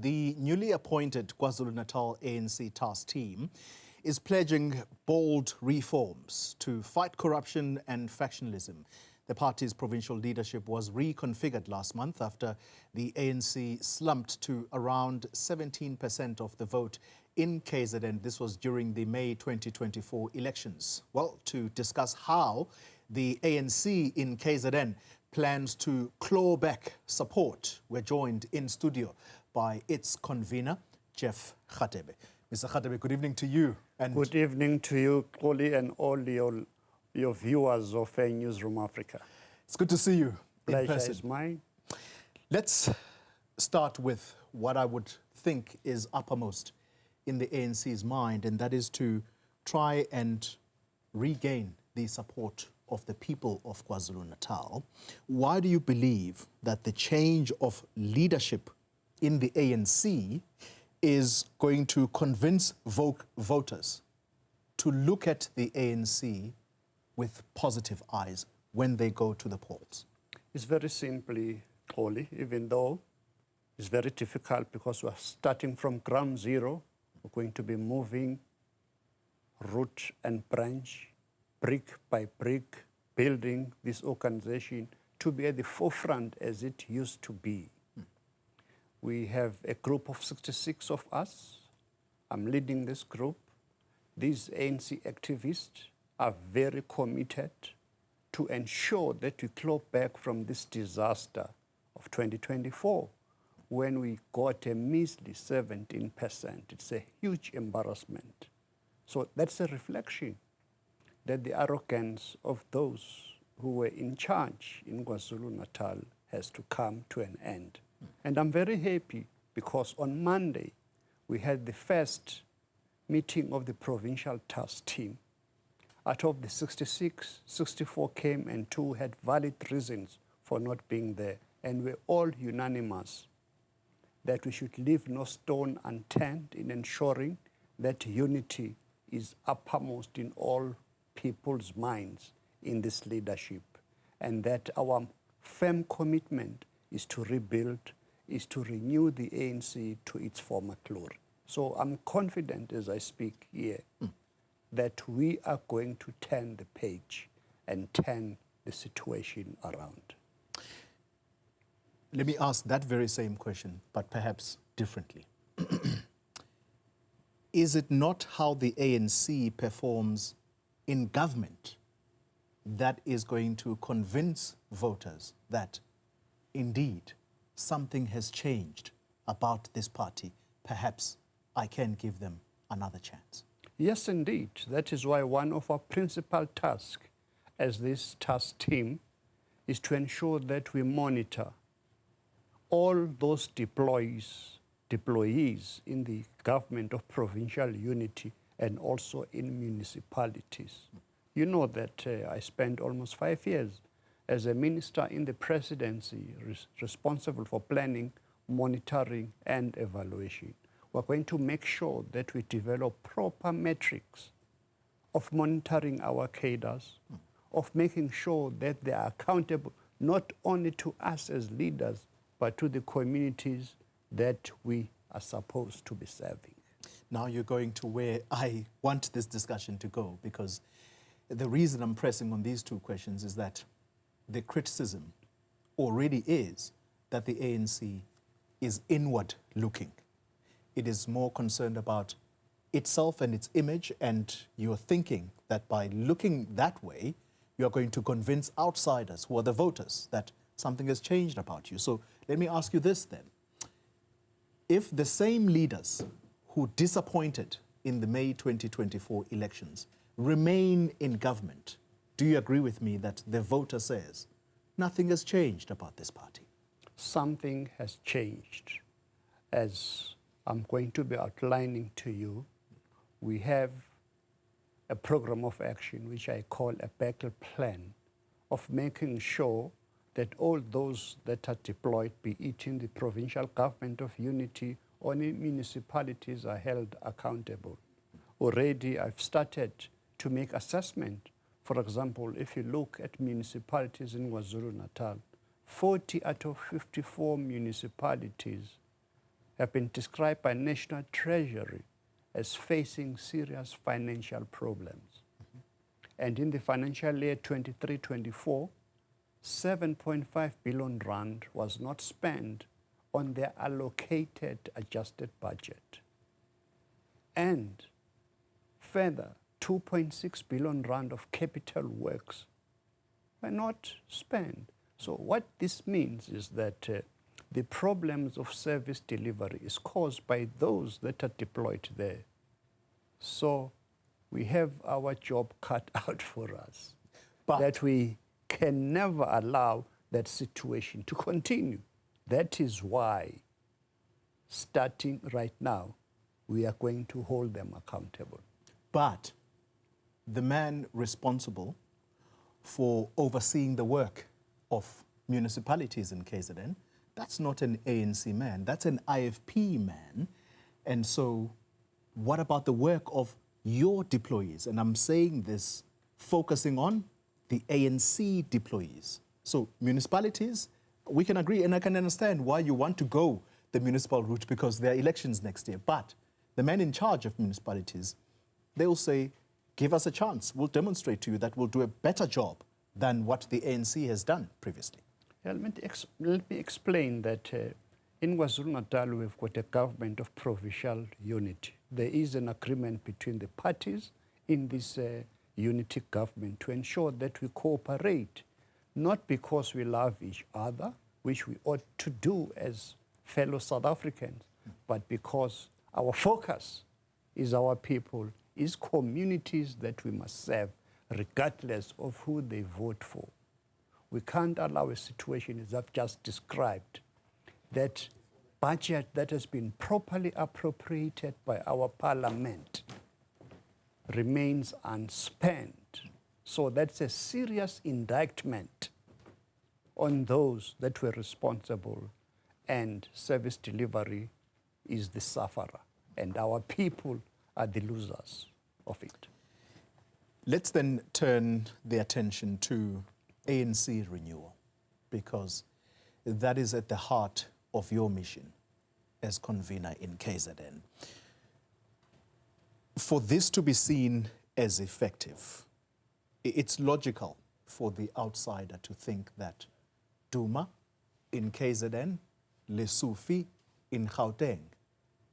The newly appointed KwaZulu-Natal ANC Task Team is pledging bold reforms to fight corruption and factionalism. The party's provincial leadership was reconfigured last month after the ANC slumped to around 17% of the vote in KZN. This was during the May 2024 elections. Well, to discuss how the ANC in KZN plans to claw back support, we're joined in studio by its convener, Jeff Radebe. Mr. Radebe, good evening to you. And good evening to you, Koli, and all your viewers of Newzroom Afrika. It's good to see you in person. Pleasure is mine. Let's start with what I would think is uppermost in the ANC's mind, and that is to try and regain the support of the people of KwaZulu-Natal. Why do you believe that the change of leadership in the ANC is going to convince voters to look at the ANC with positive eyes when they go to the polls? It's very simply, Koli, even though it's very difficult because we're starting from ground zero. We're going to be moving root and branch, brick by brick, building this organization to be at the forefront as it used to be. We have a group of 66 of us. I'm leading this group. These ANC activists are very committed to ensure that we claw back from this disaster of 2024 when we got a measly 17%. It's a huge embarrassment. So that's a reflection that the arrogance of those who were in charge in KwaZulu-Natal has to come to an end. And I'm very happy because on Monday, we had the first meeting of the Provincial Task Team. Out of the 66, 64 came and 2 had valid reasons for not being there. And we're all unanimous that we should leave no stone unturned in ensuring that unity is uppermost in all people's minds in this leadership, and that our firm commitment is to rebuild, is to renew the ANC to its former glory. So I'm confident as I speak here that we are going to turn the page and turn the situation around. Let me ask that very same question, but perhaps differently. Is it not how the ANC performs in government that is going to convince voters that indeed something has changed about this party? Perhaps I can give them another chance. Yes, indeed. That is why one of our principal tasks as this task team is to ensure that we monitor all those deployees in the government of provincial unity and also in municipalities. You know that I spent almost 5 years as a minister in the presidency responsible for planning, monitoring, and evaluation. We're going to make sure that we develop proper metrics of monitoring our cadres, of making sure that they are accountable not only to us as leaders, but to the communities that we are supposed to be serving. Now you're going to where I want this discussion to go, because the reason I'm pressing on these two questions is that the criticism already is that the ANC is inward looking. It is more concerned about itself and its image, and you're thinking that by looking that way, you're going to convince outsiders, who are the voters, that something has changed about you. So let me ask you this then. If the same leaders who disappointed in the May 2024 elections remain in government, do you agree with me that the voter says nothing has changed about this party? Something has changed. As I'm going to be outlining to you, we have a program of action which I call a battle plan of making sure that all those that are deployed, be it in the provincial government of unity or in municipalities, are held accountable. Already I've started to make assessment. For example, if you look at municipalities in KwaZulu-Natal, 40 out of 54 municipalities have been described by National Treasury as facing serious financial problems. And in the financial year 23-24, 7.5 billion rand was not spent on their allocated adjusted budget. And further, 2.6 billion rand of capital works were not spent. So what this means is that the problems of service delivery is caused by those that are deployed there. So we have our job cut out for us, but that we can never allow that situation to continue. That is why, starting right now, we are going to hold them accountable. But the man responsible for overseeing the work of municipalities in KZN, that's not an ANC man, that's an IFP man. And so what about the work of your deployees? And I'm saying this focusing on the ANC deployees. So municipalities, we can agree, and I can understand why you want to go the municipal route because there are elections next year. But the men in charge of municipalities, they will say, give us a chance. We'll demonstrate to you that we'll do a better job than what the ANC has done previously. Yeah, let me explain that in KwaZulu-Natal, we've got a government of provincial unity. There is an agreement between the parties in this unity government to ensure that we cooperate, not because we love each other, which we ought to do as fellow South Africans, but because our focus is our people, is communities that we must serve, regardless of who they vote for. We can't allow a situation, as I've just described, that budget that has been properly appropriated by our parliament remains unspent. So that's a serious indictment on those that were responsible, and service delivery is the sufferer, and our people are the losers of it. Let's then turn the attention to ANC renewal, because that is at the heart of your mission as convener in KZN. For this to be seen as effective, it's logical for the outsider to think that Duma in KZN, Lesufi in Gauteng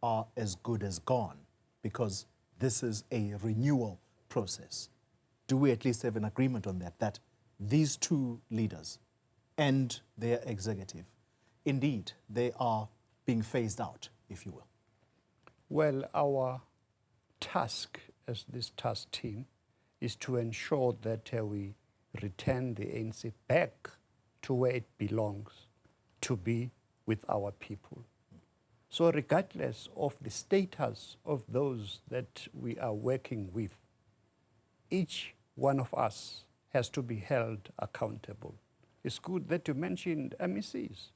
are as good as gone, because this is a renewal process. Do we at least have an agreement on that, that these two leaders and their executive, indeed, they are being phased out, if you will? Well, our task as this task team is to ensure that we return the ANC back to where it belongs, to be with our people. So regardless of the status of those that we are working with, each one of us has to be held accountable. It's good that you mentioned MECs.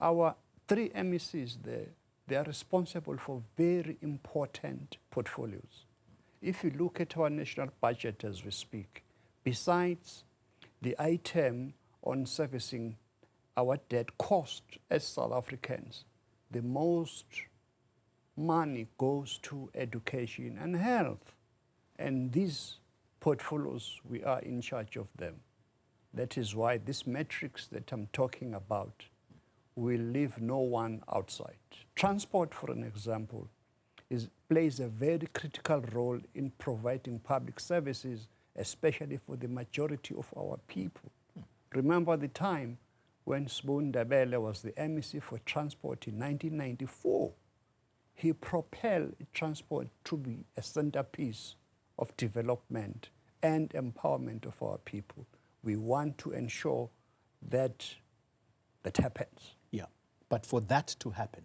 Our 3 MECs there, they are responsible for very important portfolios. If you look at our national budget as we speak, besides the item on servicing our debt cost as South Africans, the most money goes to education and health. And these portfolios, we are in charge of them. That is why this matrix that I'm talking about will leave no one outside. Transport, for an example, plays a very critical role in providing public services, especially for the majority of our people. Remember the time when Sbu Ndebele was the MEC for transport in 1994. He propelled transport to be a centerpiece of development and empowerment of our people. We want to ensure that that happens. Yeah, but for that to happen,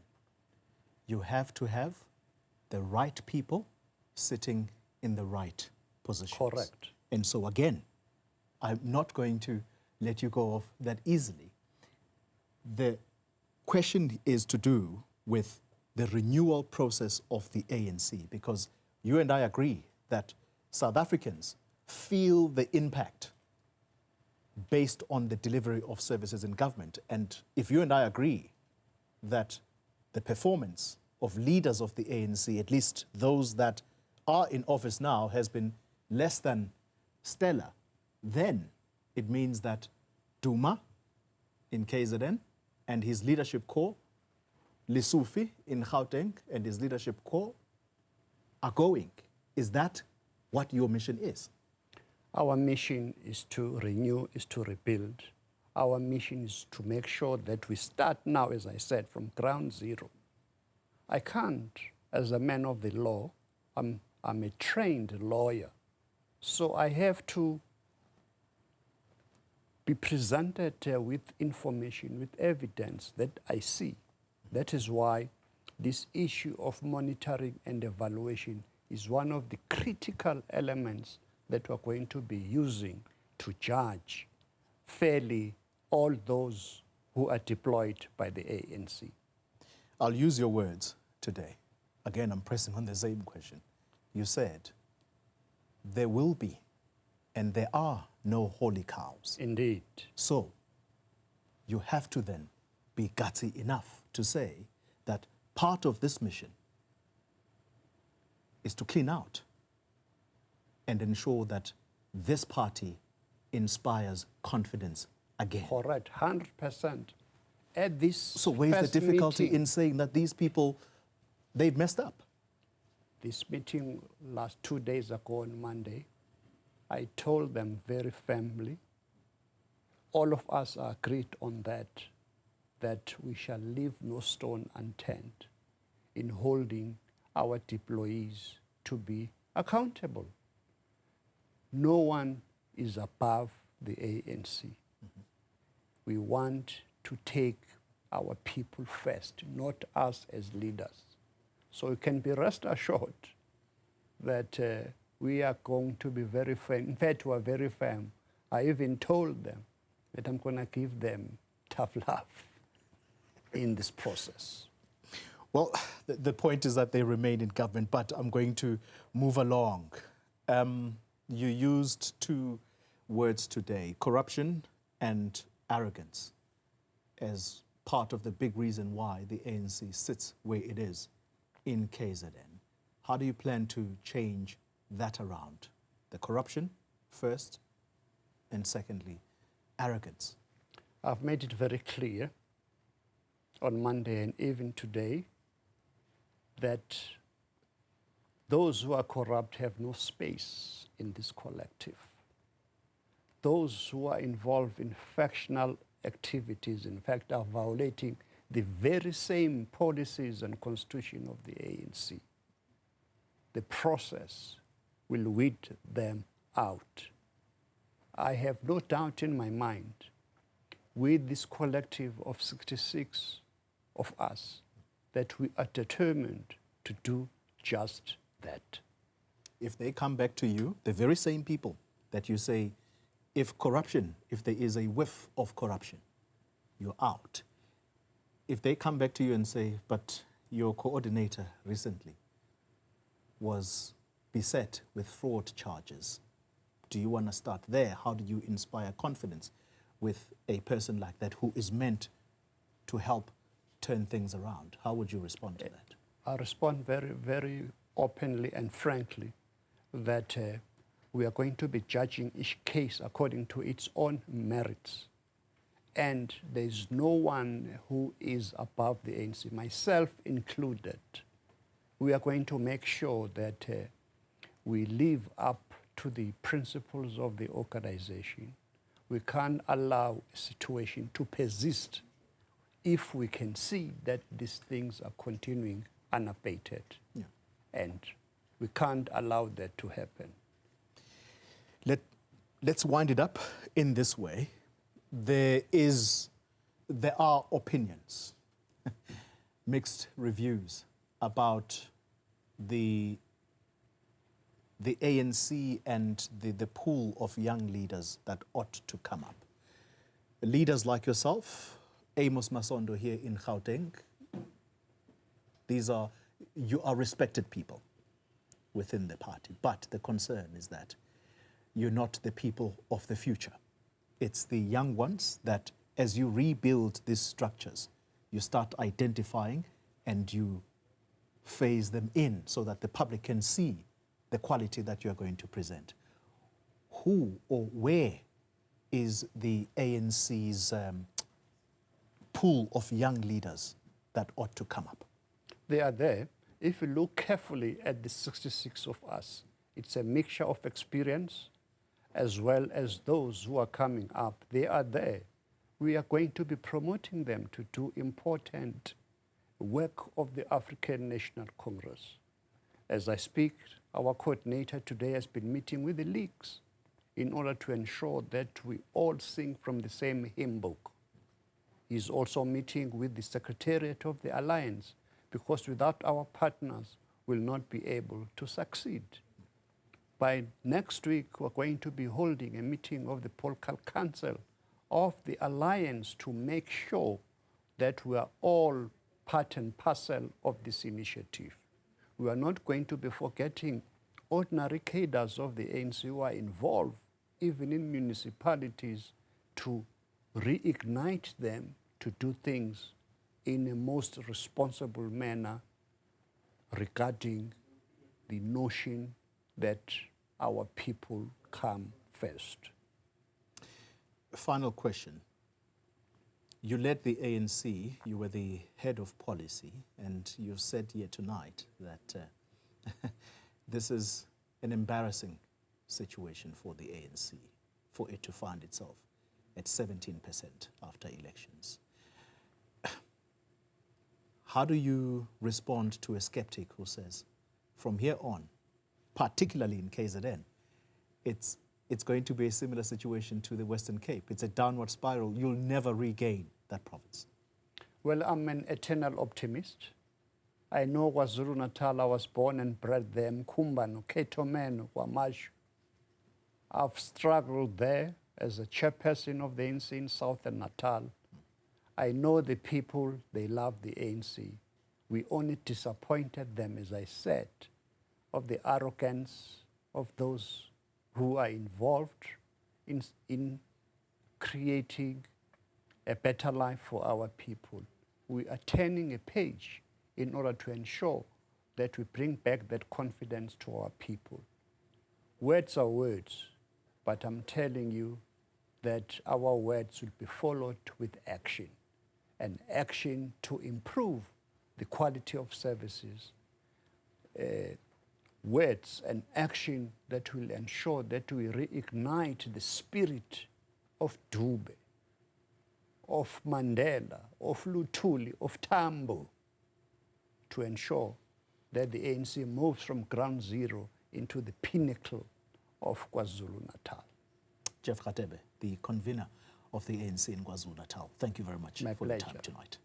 you have to have the right people sitting in the right positions. Correct. And so again, I'm not going to let you go off that easily. The question is to do with the renewal process of the ANC, because you and I agree that South Africans feel the impact based on the delivery of services in government. And if you and I agree that the performance of leaders of the ANC, at least those that are in office now, has been less than stellar, then it means that Duma in KZN and his leadership core, Lisufi in Gauteng and his leadership core are going. Is that what your mission is? Our mission is to renew, is to rebuild. Our mission is to make sure that we start now, as I said, from ground zero. I can't, as a man of the law, I'm a trained lawyer, so I have to be presented with information, with evidence that I see. That is why this issue of monitoring and evaluation is one of the critical elements that we're going to be using to judge fairly all those who are deployed by the ANC. I'll use your words today. Again, I'm pressing on the same question. You said, there will be and there are no holy cows. Indeed. So you have to then be gutsy enough to say that part of this mission is to clean out and ensure that this party inspires confidence again. Correct, 100%. At this So where's the difficulty in saying that these people, they've messed up? This meeting last 2 days ago on Monday, I told them very firmly, all of us agreed on that we shall leave no stone unturned in holding our deployees to be accountable. No one is above the ANC. Mm-hmm. We want to take our people first, not us as leaders. So you can be rest assured that we are going to be very firm. In fact, we are very firm. I even told them that I'm going to give them tough love in this process. Well, the point is that they remain in government, but I'm going to move along. You used two words today, corruption and arrogance, as part of the big reason why the ANC sits where it is in KZN. How do you plan to change that around? The corruption first, and secondly, arrogance. I've made it very clear on Monday and even today that those who are corrupt have no space in this collective. Those who are involved in factional activities, in fact, are violating the very same policies and constitution of the ANC. The process will weed them out. I have no doubt in my mind, with this collective of 66 of us, that we are determined to do just that. If they come back to you, the very same people that you say, if there is a whiff of corruption, you're out. If they come back to you and say, but your coordinator recently was beset with fraud charges, do you want to start there? How do you inspire confidence with a person like that who is meant to help turn things around? How would you respond to that? I respond very, very openly and frankly that we are going to be judging each case according to its own merits. And there's no one who is above the ANC, myself included. We are going to make sure that we live up to the principles of the organization. We can't allow a situation to persist if we can see that these things are continuing unabated. Yeah. And we can't allow that to happen. Let's wind it up in this way. There are opinions, mixed reviews about the ANC and the pool of young leaders that ought to come up. Leaders like yourself, Amos Masondo here in Gauteng, you are respected people within the party, but the concern is that you're not the people of the future. It's the young ones that, as you rebuild these structures, you start identifying and you phase them in so that the public can see the quality that you're going to present. Who or where is the ANC's pool of young leaders that ought to come up? They are there. If you look carefully at the 66 of us, it's a mixture of experience as well as those who are coming up. They are there. We are going to be promoting them to do important work of the African National Congress. As I speak, our coordinator today has been meeting with the leagues in order to ensure that we all sing from the same hymn book. He's also meeting with the Secretariat of the Alliance, because without our partners, we'll not be able to succeed. By next week, we're going to be holding a meeting of the Political Council of the Alliance to make sure that we are all part and parcel of this initiative. We are not going to be forgetting ordinary cadres of the ANC who are involved, even in municipalities, to reignite them to do things in a most responsible manner regarding the notion that our people come first. Final question. You led the ANC, you were the head of policy, and you've said here tonight that this is an embarrassing situation for the ANC, for it to find itself at 17% after elections. How do you respond to a skeptic who says, from here on, particularly in KZN, it's going to be a similar situation to the Western Cape. It's a downward spiral. You'll never regain that province. Well, I'm an eternal optimist. I know KwaZulu-Natal, I was born and bred there, Mkumba, Ketomeno, Kwamashu. I've struggled there as a chairperson of the ANC in Southern Natal. I know the people, they love the ANC. We only disappointed them, as I said, of the arrogance of those who are involved in creating a better life for our people. We are turning a page in order to ensure that we bring back that confidence to our people. Words are words, but I'm telling you that our words will be followed with action, and action to improve the quality of services, words and action that will ensure that we reignite the spirit of Dube, of Mandela, of Luthuli, of Tambo, to ensure that the ANC moves from ground zero into the pinnacle of KwaZulu-Natal. Jeff Radebe, the convener of the ANC in KwaZulu-Natal, thank you very much for your time tonight.